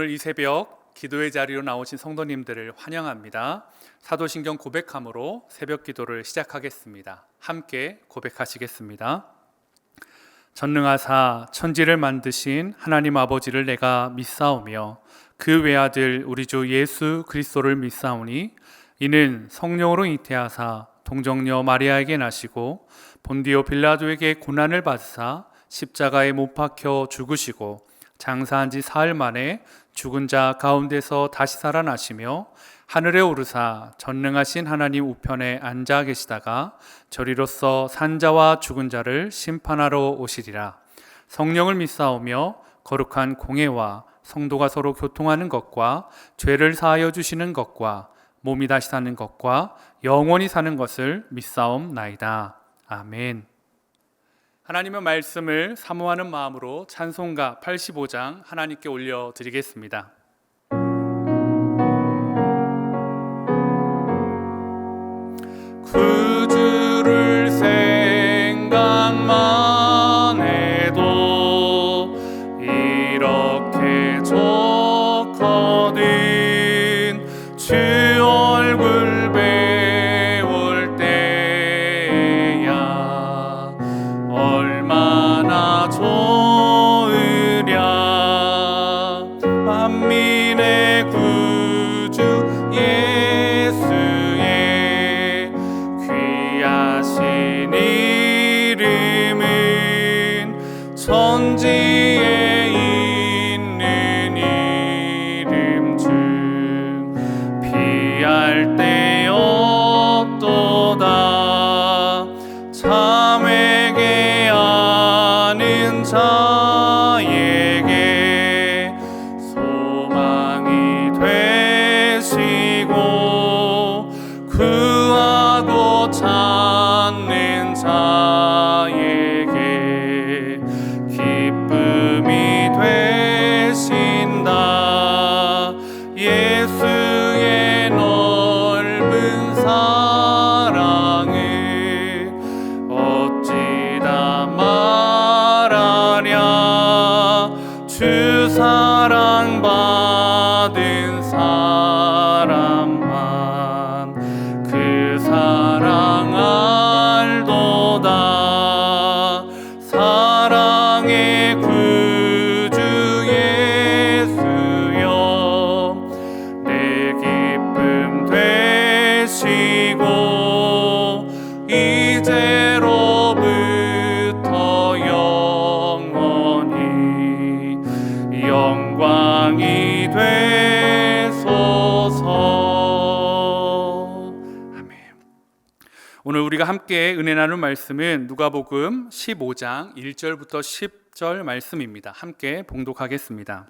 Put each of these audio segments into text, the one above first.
오늘 이 새벽 기도의 자리로 나오신 성도님들을 환영합니다. 사도신경 고백함으로 새벽 기도를 시작하겠습니다. 함께 고백하시겠습니다. 전능하사 천지를 만드신 하나님 아버지를 내가 믿사오며 그 외아들 우리 주 예수 그리스도를 믿사오니 이는 성령으로 잉태하사 동정녀 마리아에게 나시고 본디오 빌라도에게 고난을 받으사 십자가에 못 박혀 죽으시고 장사한 지 사흘 만에 죽은 자 가운데서 다시 살아나시며 하늘에 오르사 전능하신 하나님 우편에 앉아 계시다가 저리로서 산 자와 죽은 자를 심판하러 오시리라. 성령을 믿사오며 거룩한 공회와 성도가 서로 교통하는 것과 죄를 사하여 주시는 것과 몸이 다시 사는 것과 영원히 사는 것을 믿사옵나이다. 아멘. 하나님의 말씀을 사모하는 마음으로 찬송가 85장 하나님께 올려드리겠습니다. 구주를 생각만 해도 이렇게 좋거든. 주 얼굴 배울 때야 얼마나 좋으랴. 만민의 구주 예수의 귀하신 이름은 천지에 있는 이름 중 피할 데 없도다. 참 회개하는 자에게 소망이 되시고 구하고 찾는 자에게 기쁨이 되신다. 예수의 넓은 사랑을 어찌다 말하랴. 주 사랑 받은 사람만 그 사랑 알도다. 사랑의 구주 예수여 내 기쁨 되시고 이제로부터 영원히 영광이 되소서. 아멘. 오늘 우리가 함께 은혜 나눌 말씀은 누가복음 15장 1절부터 10절 말씀입니다. 함께 봉독하겠습니다.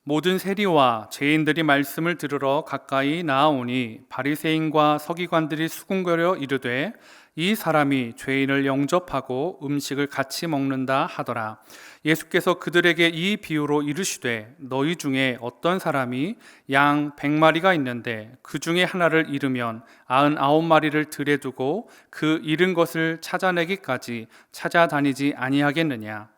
모든 세리와 죄인들이 말씀을 들으러 가까이 나아오니 바리새인과 서기관들이 수군거려 이르되 이 사람이 죄인을 영접하고 음식을 같이 먹는다 하더라. 예수께서 그들에게 이 비유로 이르시되 너희 중에 어떤 사람이 양 100마리가 있는데 그 중에 하나를 잃으면 99마리를 들에 두고 그 잃은 것을 찾아내기까지 찾아다니지 아니하겠느냐.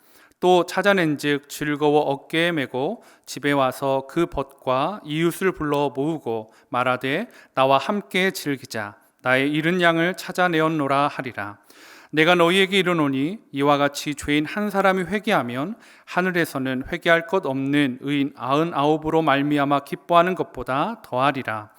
또 찾아낸즉 즐거워 어깨에 메고 집에 와서 그 벗과 이웃을 불러 모으고 말하되 나와 함께 즐기자. 나의 잃은 양을 찾아내었노라 하리라. 내가 너희에게 이르노니 이와 같이 죄인 한 사람이 회개하면 하늘에서는 회개할 것 없는 의인 99으로 말미암아 기뻐하는 것보다 더하리라.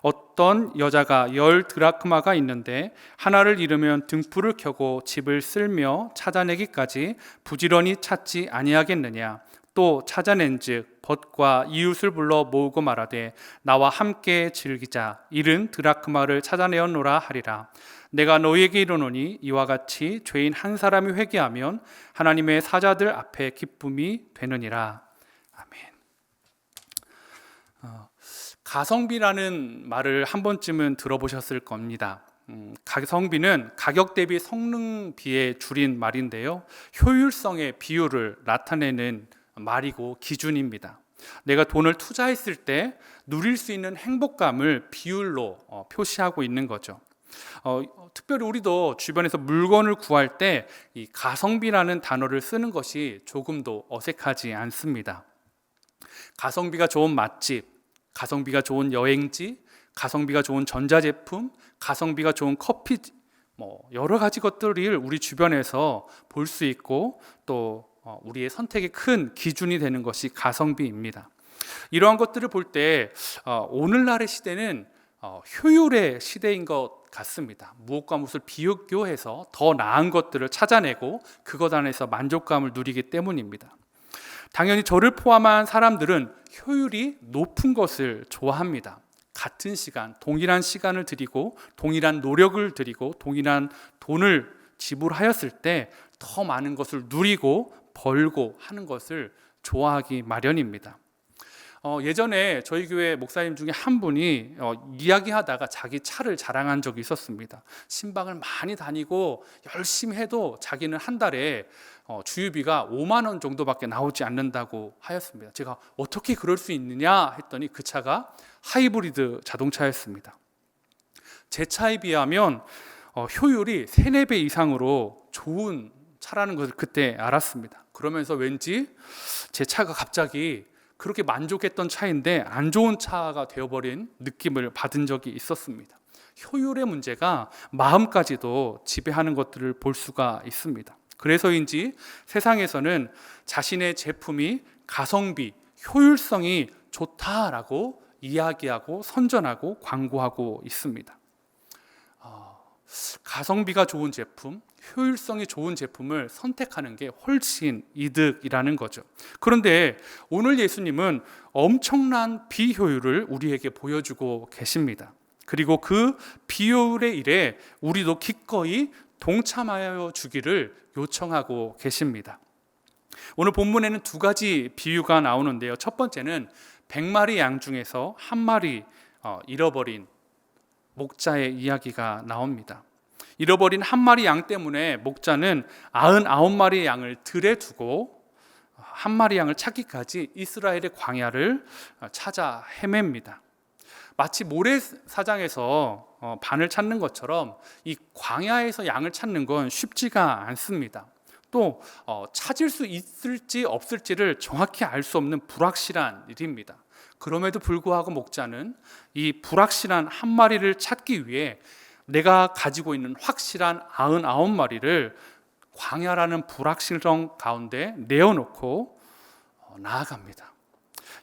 어떤 여자가 10 드라크마가 있는데 하나를 잃으면 등불을 켜고 집을 쓸며 찾아내기까지 부지런히 찾지 아니하겠느냐. 또 찾아낸즉 벗과 이웃을 불러 모으고 말하되 나와 함께 즐기자. 잃은 드라크마를 찾아내었노라 하리라. 내가 너희에게 이르노니 이와 같이 죄인 한 사람이 회개하면 하나님의 사자들 앞에 기쁨이 되느니라. 아멘. 가성비라는 말을 한 번쯤은 들어보셨을 겁니다. 가성비는 가격 대비 성능비의 줄인 말인데요, 효율성의 비율을 나타내는 말이고 기준입니다. 내가 돈을 투자했을 때 누릴 수 있는 행복감을 비율로 표시하고 있는 거죠. 특별히 우리도 주변에서 물건을 구할 때 이 가성비라는 단어를 쓰는 것이 조금도 어색하지 않습니다. 가성비가 좋은 맛집, 가성비가 좋은 여행지, 가성비가 좋은 전자제품, 가성비가 좋은 커피, 여러 가지 것들을 우리 주변에서 볼 수 있고 또 우리의 선택의 큰 기준이 되는 것이 가성비입니다. 이러한 것들을 볼 때 오늘날의 시대는 효율의 시대인 것 같습니다. 무엇과 무엇을 비교해서 더 나은 것들을 찾아내고 그것 안에서 만족감을 누리기 때문입니다. 당연히 저를 포함한 사람들은 효율이 높은 것을 좋아합니다. 같은 시간, 동일한 시간을 들이고 동일한 노력을 들이고 동일한 돈을 지불하였을 때 더 많은 것을 누리고 벌고 하는 것을 좋아하기 마련입니다. 예전에 저희 교회 목사님 중에 한 분이 이야기하다가 자기 차를 자랑한 적이 있었습니다. 신방을 많이 다니고 열심히 해도 자기는 한 달에 주유비가 5만 원 정도밖에 나오지 않는다고 하였습니다. 제가 어떻게 그럴 수 있느냐 했더니 그 차가 하이브리드 자동차였습니다. 제 차에 비하면 효율이 3, 4배 이상으로 좋은 차라는 것을 그때 알았습니다. 그러면서 왠지 제 차가 갑자기 그렇게 만족했던 차인데 안 좋은 차가 되어버린 느낌을 받은 적이 있었습니다. 효율의 문제가 마음까지도 지배하는 것들을 볼 수가 있습니다. 그래서인지 세상에서는 자신의 제품이 가성비, 효율성이 좋다라고 이야기하고 선전하고 광고하고 있습니다. 가성비가 좋은 제품, 효율성이 좋은 제품을 선택하는 게 훨씬 이득이라는 거죠. 그런데 오늘 예수님은 엄청난 비효율을 우리에게 보여주고 계십니다. 그리고 그 비효율의 일에 우리도 기꺼이 동참하여 주기를 요청하고 계십니다. 오늘 본문에는 2가지 비유가 나오는데요. 첫 번째는 100마리 양 중에서 한 마리 잃어버린 목자의 이야기가 나옵니다. 잃어버린 한 마리 양 때문에 목자는 99마리의 양을 들에 두고 한 마리 양을 찾기까지 이스라엘의 광야를 찾아 헤맵니다. 마치 모래사장에서 반을 찾는 것처럼 이 광야에서 양을 찾는 건 쉽지가 않습니다. 또 찾을 수 있을지 없을지를 정확히 알 수 없는 불확실한 일입니다. 그럼에도 불구하고 목자는 이 불확실한 한 마리를 찾기 위해 내가 가지고 있는 확실한 99마리를 광야라는 불확실성 가운데 내어놓고 나아갑니다.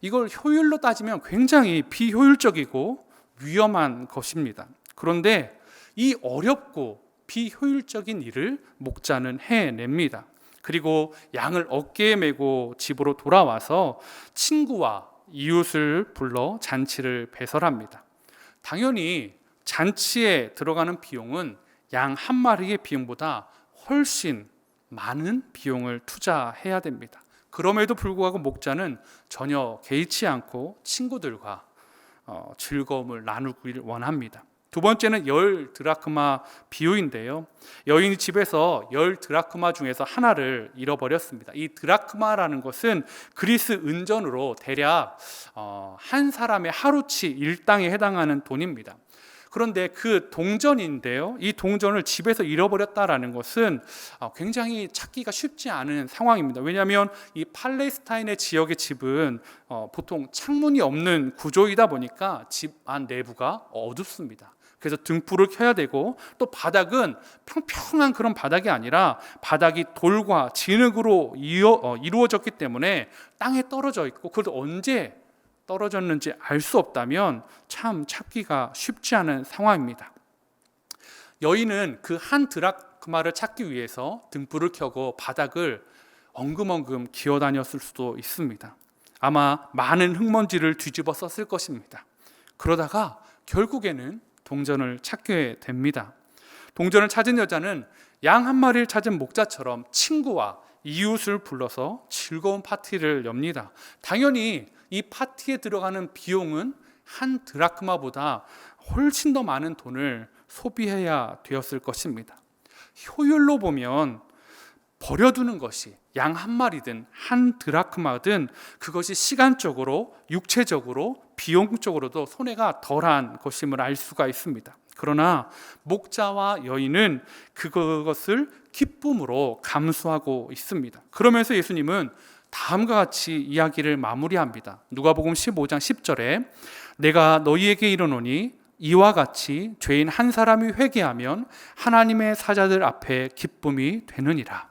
이걸 효율로 따지면 굉장히 비효율적이고 위험한 것입니다. 그런데 이 어렵고 비효율적인 일을 목자는 해냅니다. 그리고 양을 어깨에 메고 집으로 돌아와서 친구와 이웃을 불러 잔치를 배설합니다. 당연히 잔치에 들어가는 비용은 양 한 마리의 비용보다 훨씬 많은 비용을 투자해야 됩니다. 그럼에도 불구하고 목자는 전혀 개의치 않고 친구들과 즐거움을 나누길 원합니다. 2번째는 10드라크마 비유인데요. 여인이 집에서 10드라크마 중에서 하나를 잃어버렸습니다. 이 드라크마라는 것은 그리스 은전으로 대략 한 사람의 하루치 일당에 해당하는 돈입니다. 그런데 그 동전인데요, 이 동전을 집에서 잃어버렸다라는 것은 굉장히 찾기가 쉽지 않은 상황입니다. 왜냐하면 이 팔레스타인의 지역의 집은 보통 창문이 없는 구조이다 보니까 집 안 내부가 어둡습니다. 그래서 등불을 켜야 되고, 또 바닥은 평평한 그런 바닥이 아니라 바닥이 돌과 진흙으로 이루어졌기 때문에 땅에 떨어져 있고, 그것도 언제 떨어졌는지 알 수 없다면 참 찾기가 쉽지 않은 상황입니다. 여인은 그 한 드라크마를 찾기 위해서 등불을 켜고 바닥을 엉금엉금 기어다녔을 수도 있습니다. 아마 많은 흙먼지를 뒤집어 썼을 것입니다. 그러다가 결국에는 동전을 찾게 됩니다. 동전을 찾은 여자는 양 한 마리를 찾은 목자처럼 친구와 이웃을 불러서 즐거운 파티를 엽니다. 당연히 이 파티에 들어가는 비용은 한 드라크마보다 훨씬 더 많은 돈을 소비해야 되었을 것입니다. 효율로 보면 버려두는 것이 양 한 마리든 한 드라크마든 그것이 시간적으로, 육체적으로, 비용적으로도 손해가 덜한 것임을 알 수가 있습니다. 그러나 목자와 여인은 그것을 기쁨으로 감수하고 있습니다. 그러면서 예수님은 다음과 같이 이야기를 마무리합니다. 누가복음 15장 10절에 내가 너희에게 이르노니 이와 같이 죄인 한 사람이 회개하면 하나님의 사자들 앞에 기쁨이 되느니라.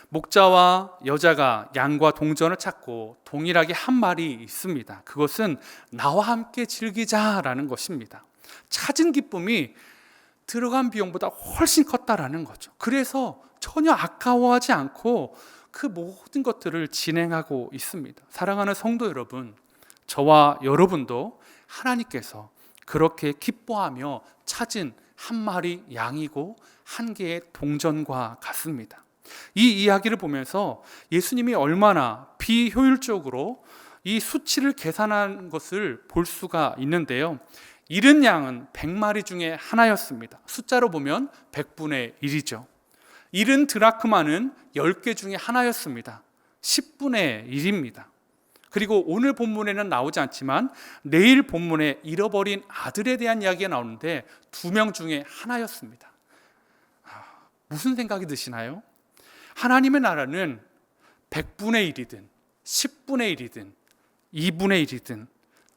목자와 여자가 양과 동전을 찾고 동일하게 한 말이 있습니다. 그것은 나와 함께 즐기자라는 것입니다. 찾은 기쁨이 들어간 비용보다 훨씬 컸다라는 거죠. 그래서 전혀 아까워하지 않고 그 모든 것들을 진행하고 있습니다. 사랑하는 성도 여러분, 저와 여러분도 하나님께서 그렇게 기뻐하며 찾은 한 마리 양이고 한 개의 동전과 같습니다. 이 이야기를 보면서 예수님이 얼마나 비효율적으로 이 수치를 계산한 것을 볼 수가 있는데요. 잃은 양은 100마리 중에 하나였습니다. 숫자로 보면 100분의 1이죠. 잃은 드라크마는 10개 중에 하나였습니다. 10분의 1입니다. 그리고 오늘 본문에는 나오지 않지만 내일 본문에 잃어버린 아들에 대한 이야기가 나오는데 2명 중에 하나였습니다. 무슨 생각이 드시나요? 하나님의 나라는 100분의 1이든 10분의 1이든 2분의 1이든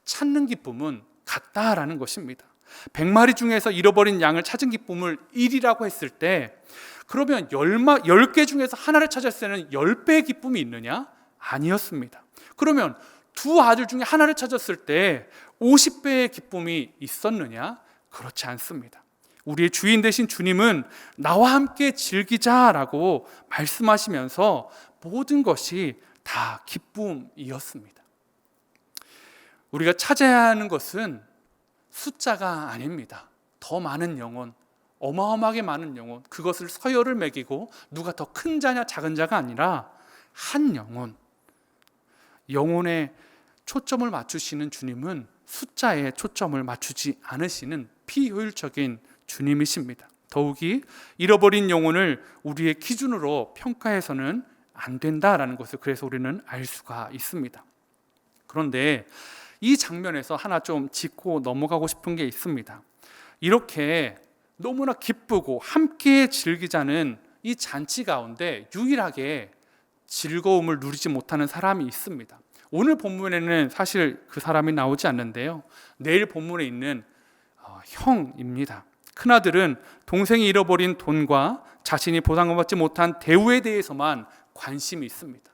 찾는 기쁨은 같다라는 것입니다. 100마리 중에서 잃어버린 양을 찾은 기쁨을 1이라고 했을 때 그러면 10개 중에서 하나를 찾았을 때는 10배의 기쁨이 있느냐? 아니었습니다. 그러면 두 아들 중에 하나를 찾았을 때 50배의 기쁨이 있었느냐? 그렇지 않습니다. 우리의 주인 되신 주님은 나와 함께 즐기자라고 말씀하시면서 모든 것이 다 기쁨이었습니다. 우리가 찾아야 하는 것은 숫자가 아닙니다. 더 많은 영혼, 어마어마하게 많은 영혼, 그것을 서열을 매기고 누가 더 큰 자냐 작은 자가 아니라 한 영혼, 영혼에 초점을 맞추시는 주님은 숫자에 초점을 맞추지 않으시는 비효율적인 주님이십니다. 더욱이 잃어버린 영혼을 우리의 기준으로 평가해서는 안 된다라는 것을 그래서 우리는 알 수가 있습니다. 그런데 이 장면에서 하나 좀 짚고 넘어가고 싶은 게 있습니다. 이렇게 너무나 기쁘고 함께 즐기자는 이 잔치 가운데 유일하게 즐거움을 누리지 못하는 사람이 있습니다. 오늘 본문에는 사실 그 사람이 나오지 않는데요. 내일 본문에 있는 형입니다. 큰아들은 동생이 잃어버린 돈과 자신이 보상받지 못한 대우에 대해서만 관심이 있습니다.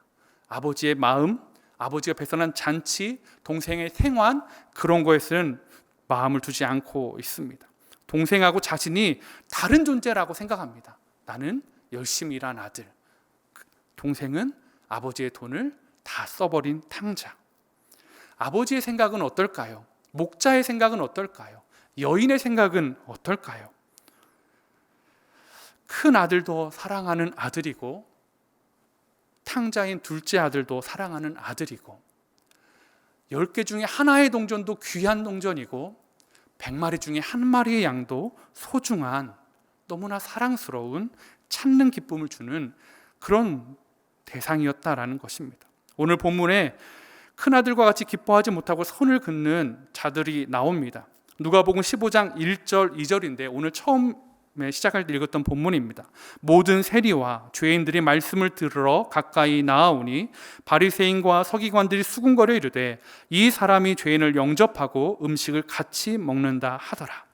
아버지의 마음, 아버지가 배선한 잔치, 동생의 생활, 그런 것에는 마음을 두지 않고 있습니다. 동생하고 자신이 다른 존재라고 생각합니다. 나는 열심히 일한 아들, 동생은 아버지의 돈을 다 써버린 탕자. 아버지의 생각은 어떨까요? 목자의 생각은 어떨까요? 여인의 생각은 어떨까요? 큰 아들도 사랑하는 아들이고 탕자인 둘째 아들도 사랑하는 아들이고 10개 중에 하나의 동전도 귀한 동전이고 100마리 중에 한 마리의 양도 소중한 너무나 사랑스러운 찾는 기쁨을 주는 그런 대상이었다라는 것입니다. 오늘 본문에 큰아들과 같이 기뻐하지 못하고 선을 긋는 자들이 나옵니다. 누가복음 15장 1절 2절인데 오늘 처음에 시작할 때 읽었던 본문입니다. 모든 세리와 죄인들이 말씀을 들으러 가까이 나아오니 바리새인과 서기관들이 수군거려 이르되 이 사람이 죄인을 영접하고 음식을 같이 먹는다 하더라.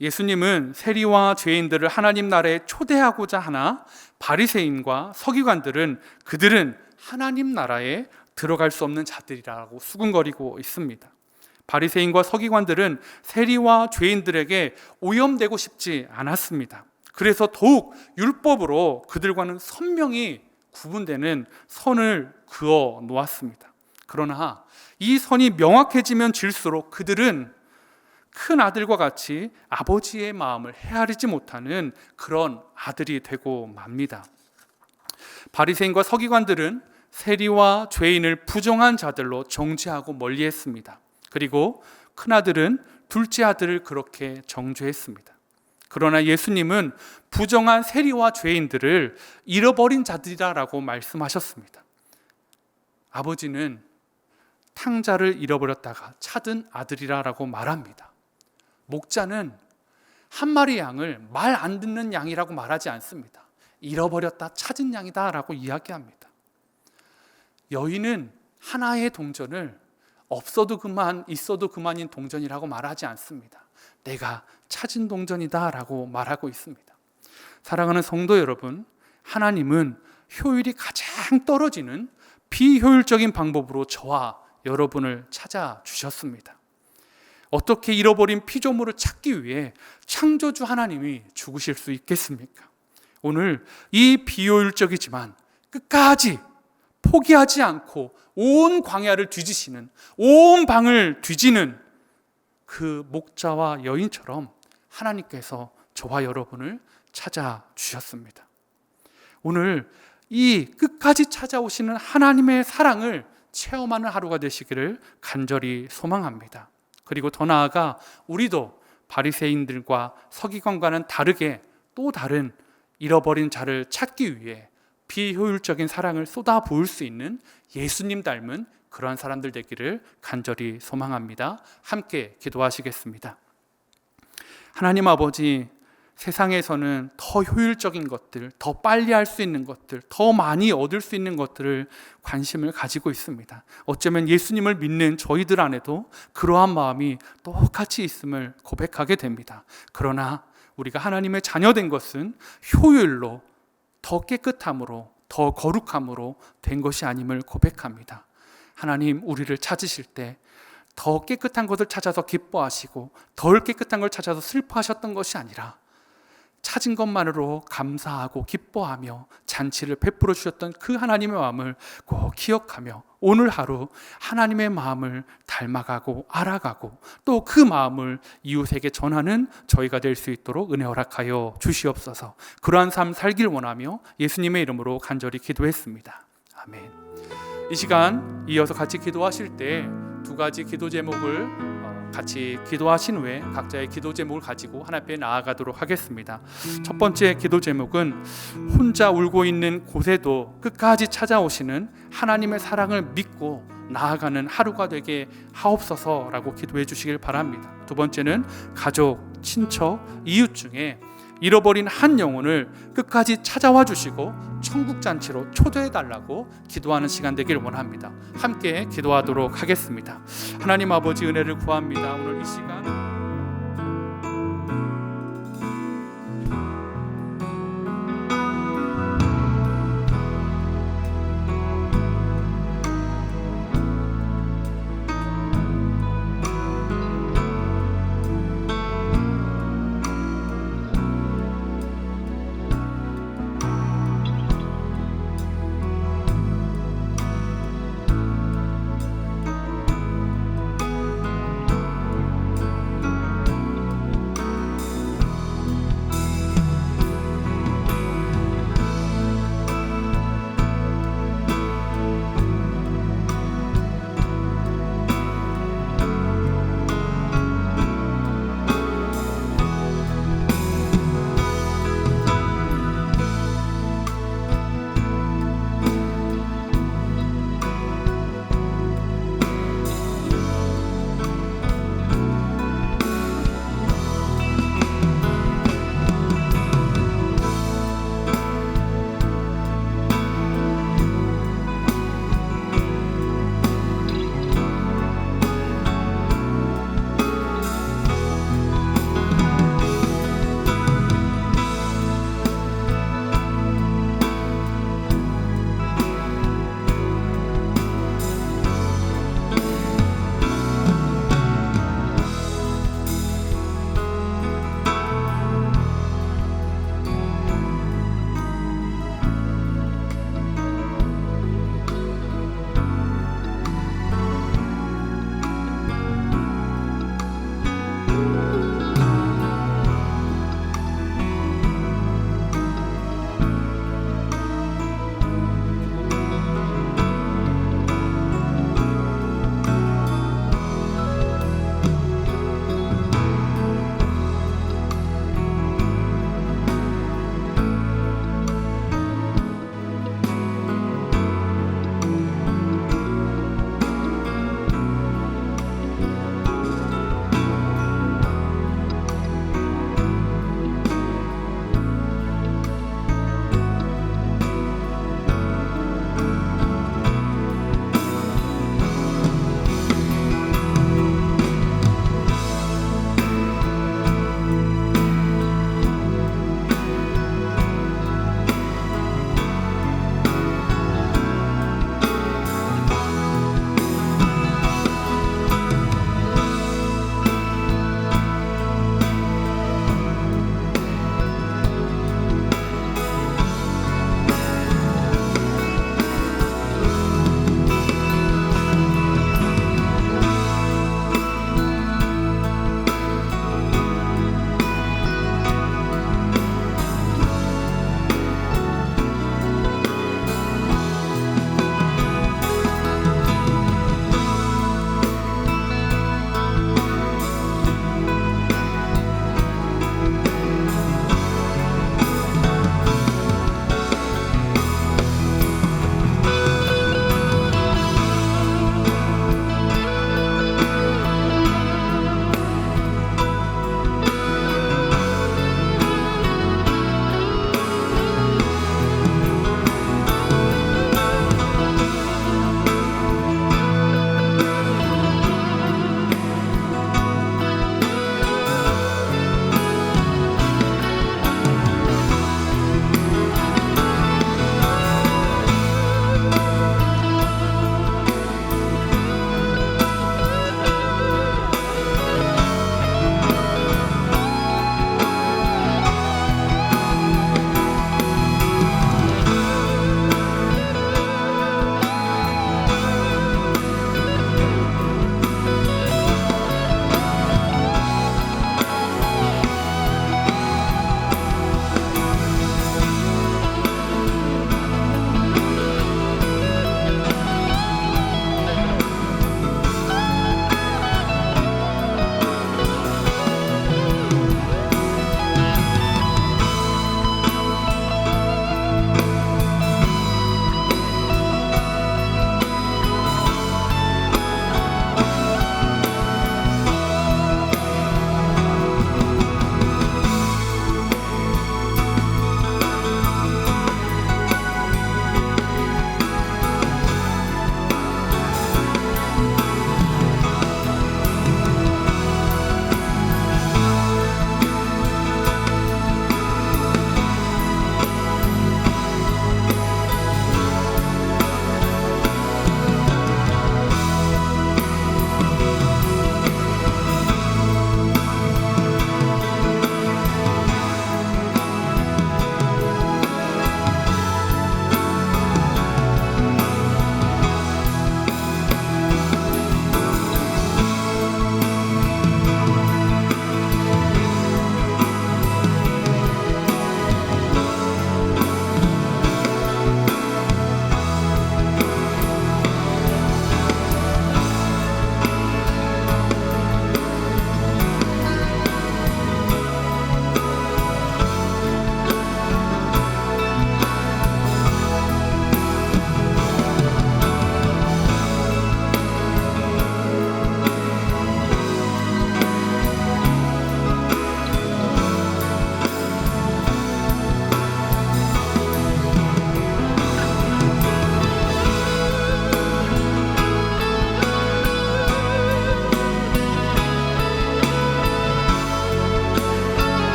예수님은 세리와 죄인들을 하나님 나라에 초대하고자 하나 바리새인과 서기관들은 그들은 하나님 나라에 들어갈 수 없는 자들이라고 수군거리고 있습니다. 바리새인과 서기관들은 세리와 죄인들에게 오염되고 싶지 않았습니다. 그래서 더욱 율법으로 그들과는 선명히 구분되는 선을 그어 놓았습니다. 그러나 이 선이 명확해지면 질수록 그들은 큰 아들과 같이 아버지의 마음을 헤아리지 못하는 그런 아들이 되고 맙니다. 바리새인과 서기관들은 세리와 죄인을 부정한 자들로 정죄하고 멀리했습니다. 그리고 큰아들은 둘째 아들을 그렇게 정죄했습니다. 그러나 예수님은 부정한 세리와 죄인들을 잃어버린 자들이라고 말씀하셨습니다. 아버지는 탕자를 잃어버렸다가 찾은 아들이라고 말합니다. 목자는 한 마리 양을 말 안 듣는 양이라고 말하지 않습니다. 잃어버렸다 찾은 양이다 라고 이야기합니다. 여인은 하나의 동전을 없어도 그만 있어도 그만인 동전이라고 말하지 않습니다. 내가 찾은 동전이다 라고 말하고 있습니다. 사랑하는 성도 여러분, 하나님은 효율이 가장 떨어지는 비효율적인 방법으로 저와 여러분을 찾아주셨습니다. 어떻게 잃어버린 피조물을 찾기 위해 창조주 하나님이 죽으실 수 있겠습니까? 오늘 이 비효율적이지만 끝까지 포기하지 않고 온 광야를 뒤지시는, 온 방을 뒤지는 그 목자와 여인처럼 하나님께서 저와 여러분을 찾아주셨습니다. 오늘 이 끝까지 찾아오시는 하나님의 사랑을 체험하는 하루가 되시기를 간절히 소망합니다. 그리고 더 나아가 우리도 바리새인들과 서기관과는 다르게 또 다른 잃어버린 자를 찾기 위해 비효율적인 사랑을 쏟아부을 수 있는 예수님 닮은 그러한 사람들 되기를 간절히 소망합니다. 함께 기도하시겠습니다. 하나님 아버지, 세상에서는 더 효율적인 것들, 더 빨리 할 수 있는 것들, 더 많이 얻을 수 있는 것들을 관심을 가지고 있습니다. 어쩌면 예수님을 믿는 저희들 안에도 그러한 마음이 똑같이 있음을 고백하게 됩니다. 그러나 우리가 하나님의 자녀된 것은 효율로, 더 깨끗함으로, 더 거룩함으로 된 것이 아님을 고백합니다. 하나님, 우리를 찾으실 때 더 깨끗한 것을 찾아서 기뻐하시고 덜 깨끗한 걸 찾아서 슬퍼하셨던 것이 아니라 찾은 것만으로 감사하고 기뻐하며 잔치를 베풀어 주셨던 그 하나님의 마음을 꼭 기억하며 오늘 하루 하나님의 마음을 닮아가고 알아가고 또 그 마음을 이웃에게 전하는 저희가 될 수 있도록 은혜 허락하여 주시옵소서. 그러한 삶 살길 원하며 예수님의 이름으로 간절히 기도했습니다. 아멘. 이 시간 이어서 같이 기도하실 때 두 가지 기도 제목을 같이 기도하신 후에 각자의 기도 제목을 가지고 하나님 앞에 나아가도록 하겠습니다. 첫 번째 기도 제목은 혼자 울고 있는 곳에도 끝까지 찾아오시는 하나님의 사랑을 믿고 나아가는 하루가 되게 하옵소서라고 기도해 주시길 바랍니다. 두 번째는 가족, 친척, 이웃 중에 잃어버린 한 영혼을 끝까지 찾아와 주시고 천국 잔치로 초대해 달라고 기도하는 시간 되길 원합니다. 함께 기도하도록 하겠습니다. 하나님 아버지, 은혜를 구합니다. 오늘 이 시간